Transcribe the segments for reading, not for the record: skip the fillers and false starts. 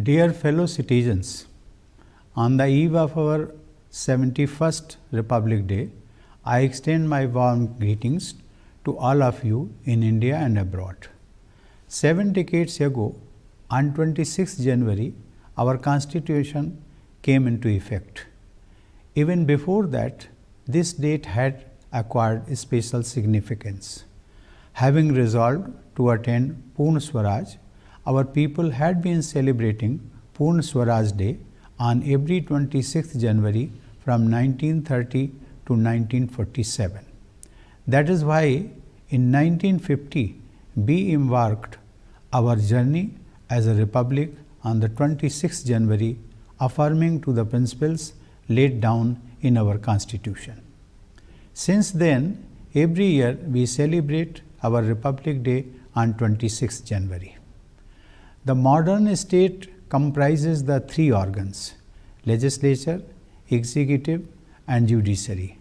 Dear fellow citizens, on the eve of our 71st Republic Day, I extend my warm greetings to all of you in India and abroad. 7 decades ago, on 26 January, our Constitution came into effect. Even before that, this date had acquired special significance. Having resolved to attain Purna Swaraj, our people had been celebrating Purna Swaraj Day on every 26th January from 1930 to 1947. That is why in 1950 we embarked our journey as a republic on the 26th January, affirming to the principles laid down in our Constitution. Since then, every year we celebrate our Republic Day on 26th January. The modern state comprises the three organs: legislature, executive, and judiciary,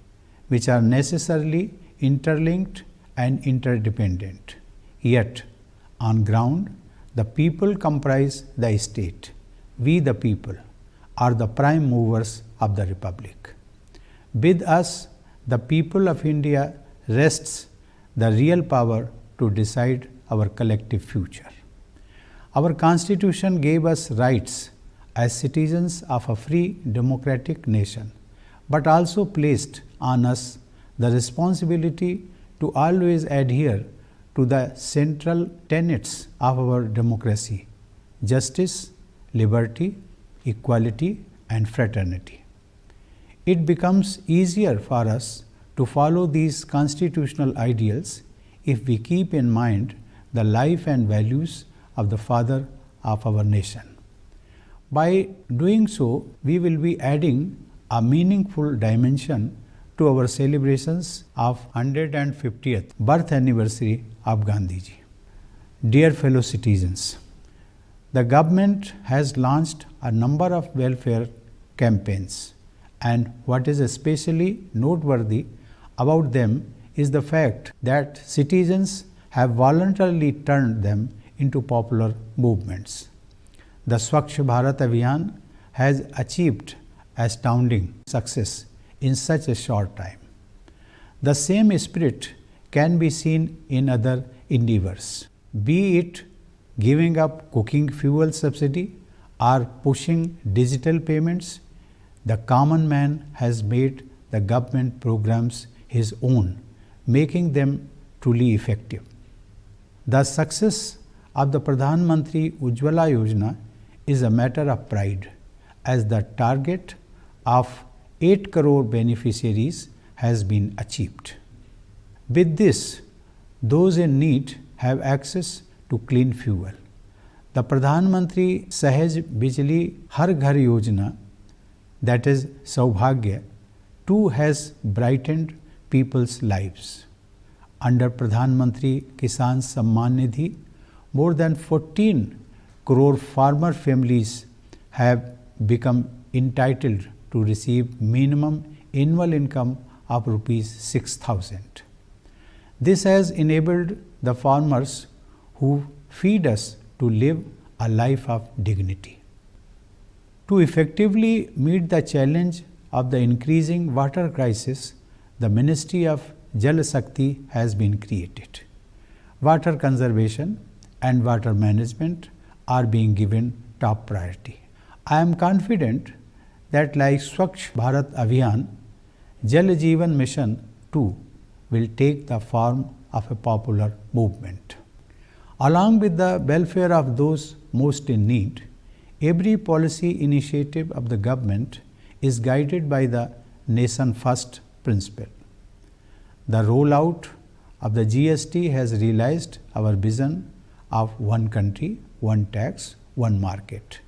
which are necessarily interlinked and interdependent. Yet, on ground, the people comprise the state. We, the people, are the prime movers of the republic. With us, the people of India, rests the real power to decide our collective future. Our Constitution gave us rights as citizens of a free democratic nation, but also placed on us the responsibility to always adhere to the central tenets of our democracy: justice, liberty, equality, and fraternity. It becomes easier for us to follow these constitutional ideals if we keep in mind the life and values of the father of our nation. By doing so, we will be adding a meaningful dimension to our celebrations of 150th birth anniversary of Gandhiji. Dear fellow citizens, the government has launched a number of welfare campaigns, and what is especially noteworthy about them is the fact that citizens have voluntarily turned them into popular movements. The Swachh Bharat Abhiyan has achieved astounding success in such a short time. The same spirit can be seen in other endeavors, be it giving up cooking fuel subsidy or pushing digital payments. The common man has made the government programs his own, making them truly effective. The success of the Pradhan Mantri Ujjwala Yojana is a matter of pride, as the target of 8 crore beneficiaries has been achieved. With this, those in need have access to clean fuel. The Pradhan Mantri Sahaj Bijli Har Ghar Yojana, that is Saubhagya, too has brightened people's lives. Under Pradhan Mantri Kisan Samman Nidhi, more than 14 crore farmer families have become entitled to receive minimum annual income of Rs 6,000. This has enabled the farmers who feed us to live a life of dignity. To effectively meet the challenge of the increasing water crisis, the Ministry of Jal Shakti has been created. Water conservation and water management are being given top priority. I am confident that, like Swachh Bharat Abhiyan, Jal Jeevan Mission too will take the form of a popular movement. Along with the welfare of those most in need, every policy initiative of the government is guided by the nation first principle. The rollout of the GST has realized our vision of one country, one tax, one market.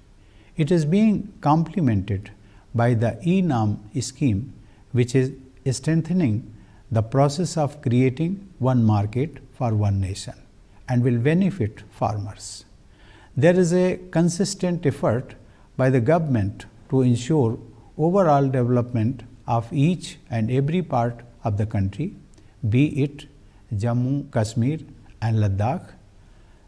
It is being complemented by the e-Naam scheme, which is strengthening the process of creating one market for one nation and will benefit farmers. There is a consistent effort by the government to ensure overall development of each and every part of the country, be it Jammu, Kashmir and Ladakh.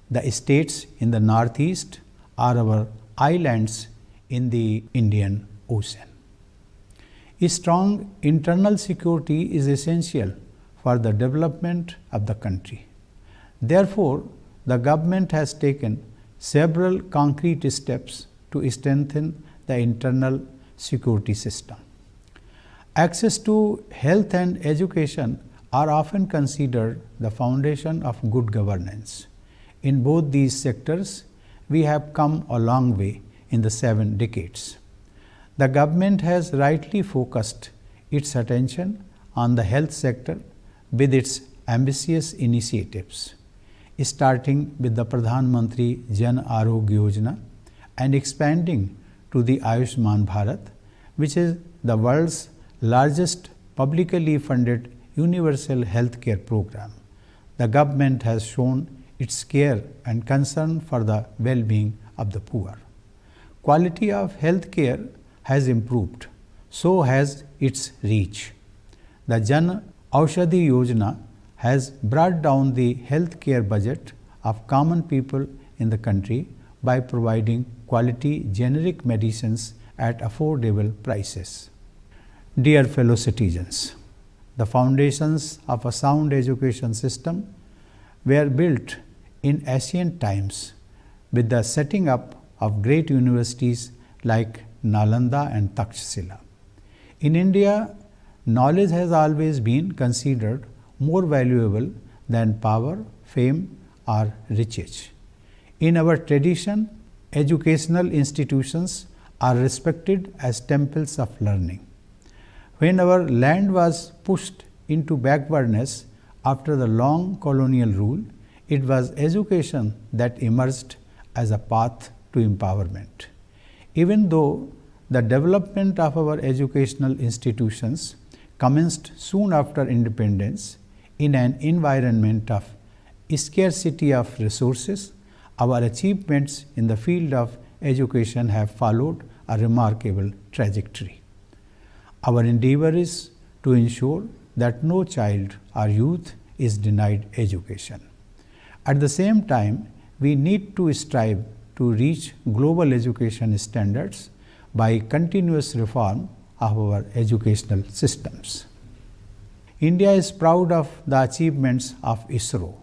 The states in the northeast are our islands in the Indian Ocean. A strong internal security is essential for the development of the country. Therefore, the government has taken several concrete steps to strengthen the internal security system. Access to health and education are often considered the foundation of good governance. In both these sectors, we have come a long way in the 7 decades. The government has rightly focused its attention on the health sector with its ambitious initiatives, starting with the Pradhan Mantri Jan Arogya Yojana and expanding to the Ayushman Bharat, which is the world's largest publicly funded universal healthcare program. The government has shown its care and concern for the well-being of the poor. Quality of healthcare has improved, so has its reach. The Jan Aushadhi Yojana has brought down the healthcare budget of common people in the country by providing quality generic medicines at affordable prices. Dear fellow citizens, the foundations of a sound education system were built in ancient times with the setting up of great universities like Nalanda and Takshashila. In India, knowledge has always been considered more valuable than power, fame, or riches. In our tradition, educational institutions are respected as temples of learning. When our land was pushed into backwardness after the long colonial rule, it was education that emerged as a path to empowerment. Even though the development of our educational institutions commenced soon after independence in an environment of scarcity of resources, our achievements in the field of education have followed a remarkable trajectory. Our endeavor is to ensure that no child or youth is denied education. At the same time, we need to strive to reach global education standards by continuous reform of our educational systems. India is proud of the achievements of ISRO.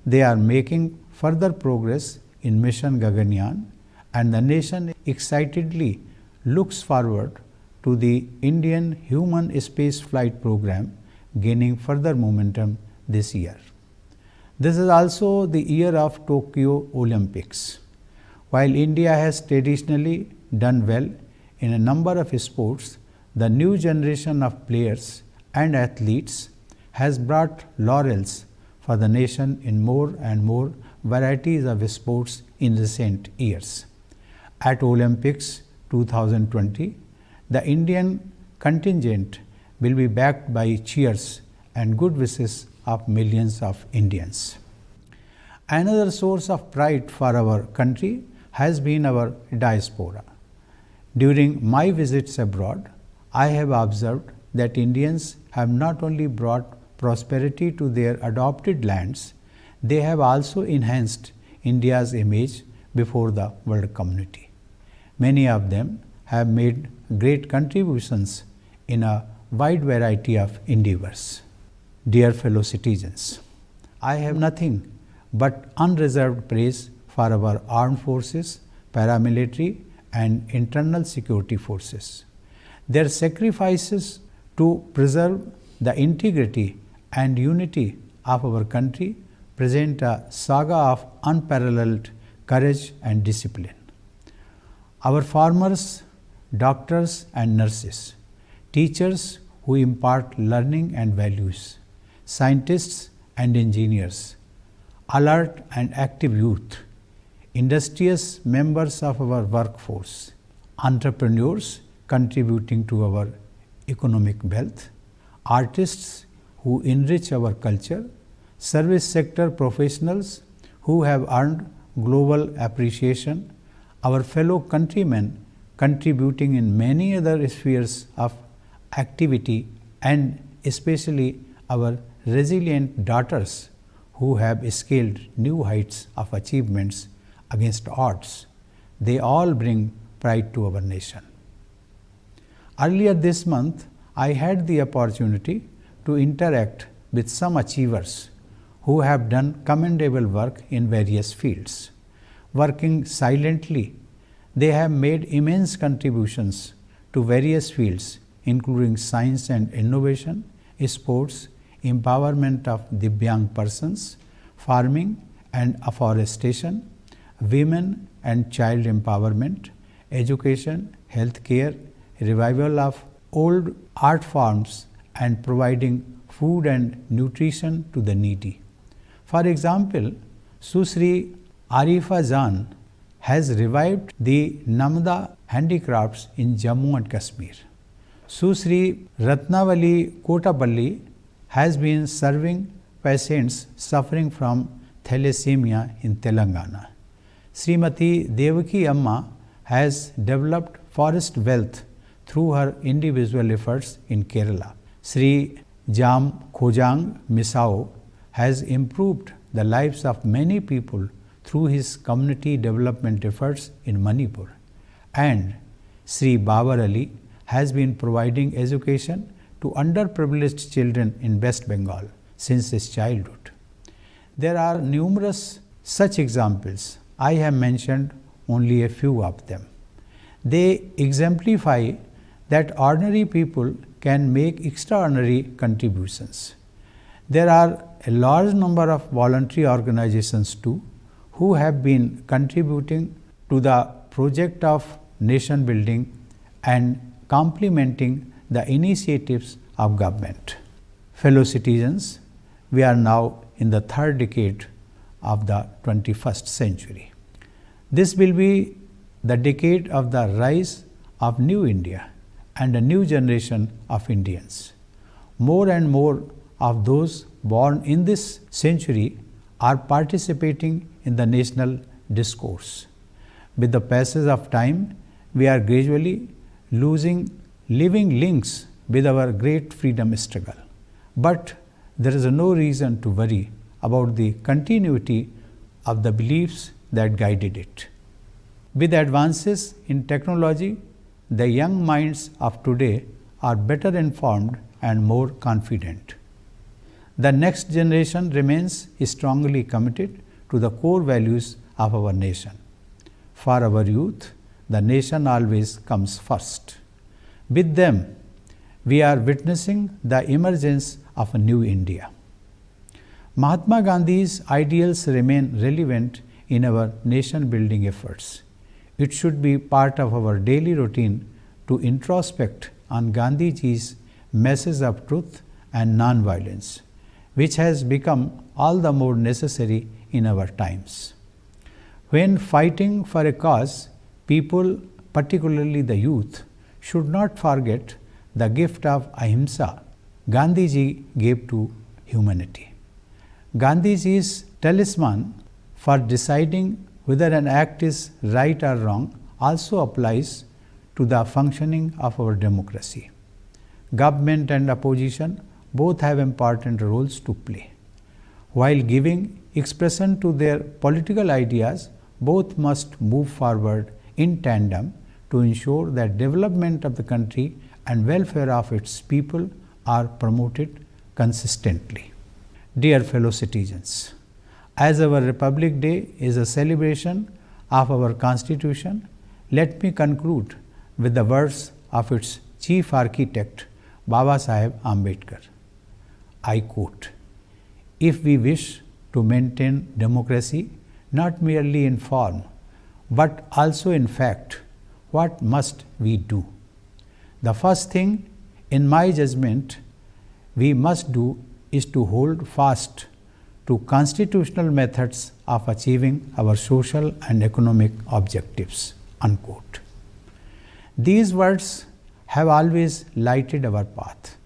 They are making further progress in Mission Gaganyaan, and the nation excitedly looks forward to the Indian human space flight program gaining further momentum this year. This is also the year of Tokyo Olympics. While India has traditionally done well in a number of sports, the new generation of players and athletes has brought laurels for the nation in more and more varieties of sports in recent years. At Olympics 2020, the Indian contingent will be backed by cheers and good wishes of millions of Indians. Another source of pride for our country has been our diaspora. During my visits abroad, I have observed that Indians have not only brought prosperity to their adopted lands, they have also enhanced India's image before the world community. Many of them have made great contributions in a wide variety of endeavors. Dear fellow citizens, I have nothing but unreserved praise for our armed forces, paramilitary and internal security forces. Their sacrifices to preserve the integrity and unity of our country present a saga of unparalleled courage and discipline. Our farmers, doctors and nurses, teachers who impart learning and values, scientists and engineers, alert and active youth, industrious members of our workforce, entrepreneurs contributing to our economic wealth, artists who enrich our culture, service sector professionals who have earned global appreciation, our fellow countrymen contributing in many other spheres of activity, and especially our resilient daughters who have scaled new heights of achievements against odds. They all bring pride to our nation. Earlier this month, I had the opportunity to interact with some achievers who have done commendable work in various fields. Working silently, they have made immense contributions to various fields, including science and innovation, sports, empowerment of Divyang persons, farming and afforestation, women and child empowerment, education, healthcare, revival of old art forms, and providing food and nutrition to the needy. For example, Susri Arifa Jan has revived the Namda handicrafts in Jammu and Kashmir. Susri Ratnavali Kotaballi has been serving patients suffering from thalassemia in Telangana. Srimati Devaki Amma has developed forest wealth through her individual efforts in Kerala. Sri Jam Khojang Misao has improved the lives of many people through his community development efforts in Manipur. And Sri Babar Ali has been providing education to underprivileged children in West Bengal since his childhood. There are numerous such examples. I have mentioned only a few of them. They exemplify that ordinary people can make extraordinary contributions. There are a large number of voluntary organizations too who have been contributing to the project of nation building and complementing the initiatives of government. Fellow citizens, we are now in the third decade of the 21st century. This will be the decade of the rise of New India and a new generation of Indians. More and more of those born in this century are participating in the national discourse. With the passage of time, we are gradually losing living links with our great freedom struggle. But there is no reason to worry about the continuity of the beliefs that guided it. With advances in technology, the young minds of today are better informed and more confident. The next generation remains strongly committed to the core values of our nation. For our youth, the nation always comes first. With them, we are witnessing the emergence of a new India. Mahatma Gandhi's ideals remain relevant in our nation building efforts. It should be part of our daily routine to introspect on Gandhiji's message of truth and non-violence, which has become all the more necessary in our times. When fighting for a cause, people, particularly the youth, should not forget the gift of ahimsa Gandhiji gave to humanity. Gandhiji's talisman for deciding whether an act is right or wrong also applies to the functioning of our democracy. Government and opposition both have important roles to play. While giving expression to their political ideas, both must move forward in tandem to ensure that development of the country and welfare of its people are promoted consistently. Dear fellow citizens, as our Republic Day is a celebration of our Constitution, let me conclude with the words of its chief architect, Baba Saheb Ambedkar. I quote, "If we wish to maintain democracy not merely in form, but also in fact, what must we do? The first thing, in my judgment, we must do is to hold fast to constitutional methods of achieving our social and economic objectives." Unquote. These words have always lighted our path.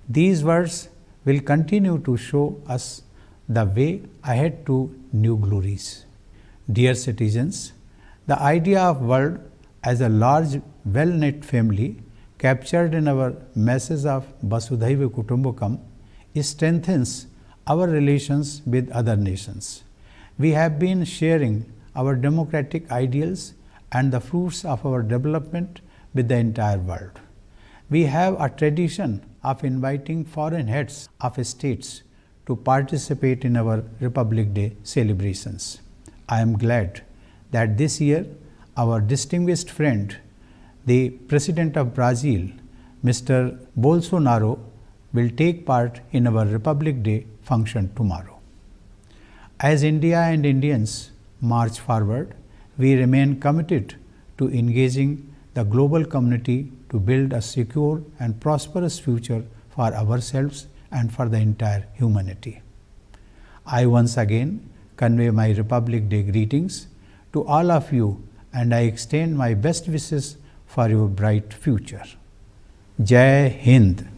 These words will continue to show us the way ahead to new glories. Dear citizens, the idea of world as a large, well-knit family captured in our message of Vasudhaiva Kutumbakam strengthens our relations with other nations. We have been sharing our democratic ideals and the fruits of our development with the entire world. We have a tradition of inviting foreign heads of states to participate in our Republic Day celebrations. I am glad that this year our distinguished friend, the President of Brazil, Mr. Bolsonaro, will take part in our Republic Day function tomorrow. As India and Indians march forward, we remain committed to engaging the global community to build a secure and prosperous future for ourselves and for the entire humanity. I once again convey my Republic Day greetings to all of you, and I extend my best wishes for your bright future. Jai Hind.